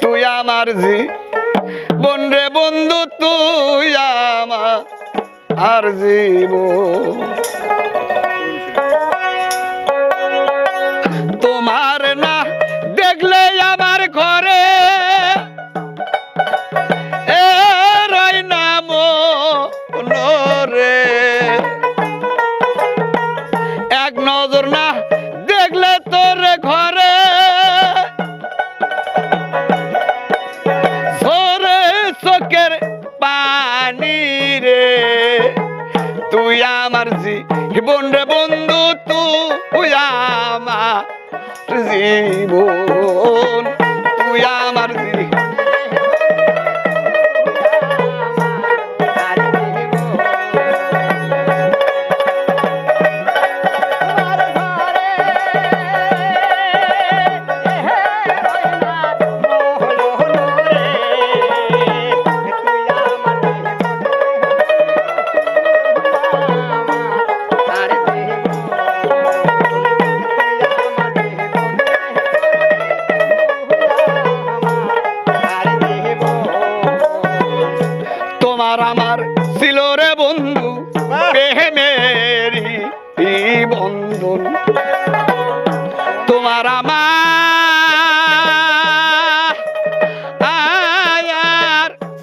তুই আমার জীবন রে বন্ধু, তুই আমার জীবন। তোমার না দেখলে আমার ঘরে রয় না মনরে, এক নজর না দেখলে তোর ঘরে ঝরে চোখের পানি রে। তুই আমার জীবন রে বন্ধু, তুই আমার জীবন, তুই আমার জীবন। আমার ছিল রে বন্ধু প্রেমেরি বন্ধন, তোমার আমার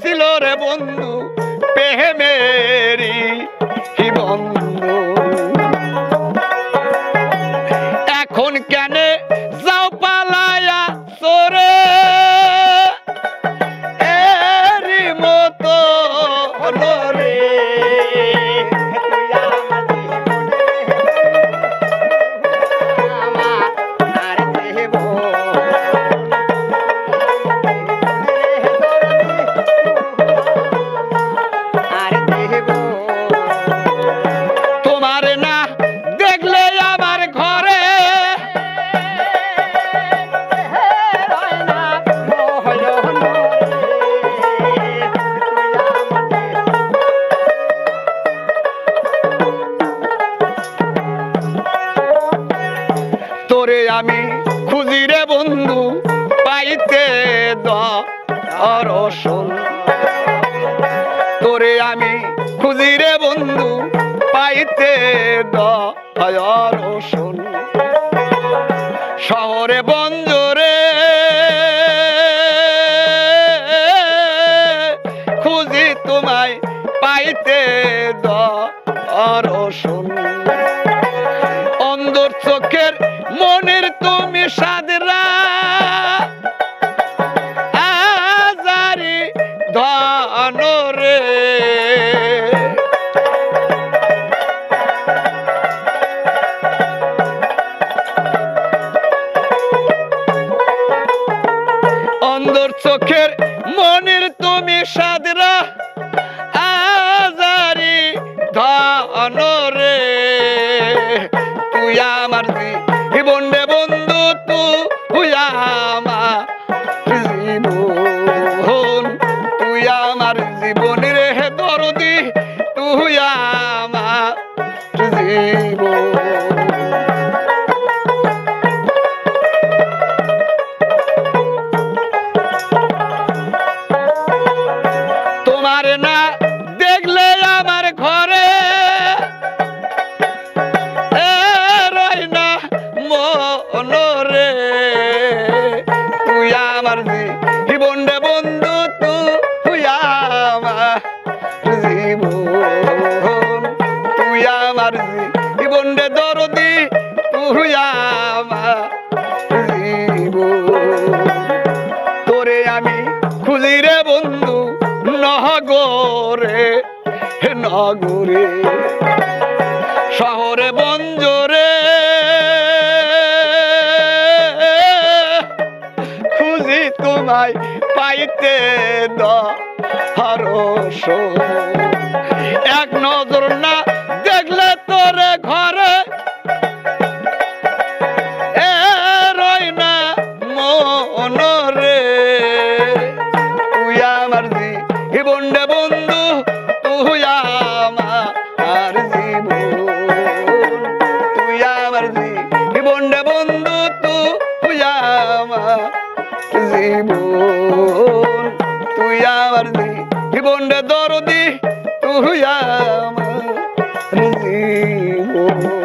ছিল রে বন্ধু প্রেমেরি বন্ধন। এখন কেন যাও পালায়া সরে এরি মতো রে। তোমার না দেখলে আমার ঘরে তোরে আমি খুঁজি রে বন্ধু পাইতে দর্শন, তোরে আমি খুঁজি রে বন্ধু পাইতে দর্শন। শহরে বঞ্জরে খুঁজি তোমায় পাইতে দর্শন। অন্ধর চোখের মনের তুমি সাদরা আজারি ধন রে। অন্ধর চোখের মনের তুমি সাদরা আজারি ধন রে। তুই আমার জীবন রে বন্ধু, তুই আমার জীবন, তুই আমার জীবন রে দরদি, তুই আমার জীবন। তোমার না দেখলে আমার ঘরে রয় না মনরে। তুই আমার জীবন রে বন্ধু, তুই আমার জীবন, তুই আমার জীবন রে দরদি, তুই আমার জীবন। তোরে আমি খুঁজি রে বন্ধু নগরে নগরে, শহরে বঞ্জরে খুঁজি তোমায় পাইতে দর্শন। এক নজর না দেখলে তোরে ঘরে রয় না মনরে। তুই আমার জীবন রে বন্ধু, তুই আমার জীবন, তুই আমার জীবন রে বন্ধু, তুই আমার জীবন তুই আমার জীবন রে দরদি তুই আমার জীবন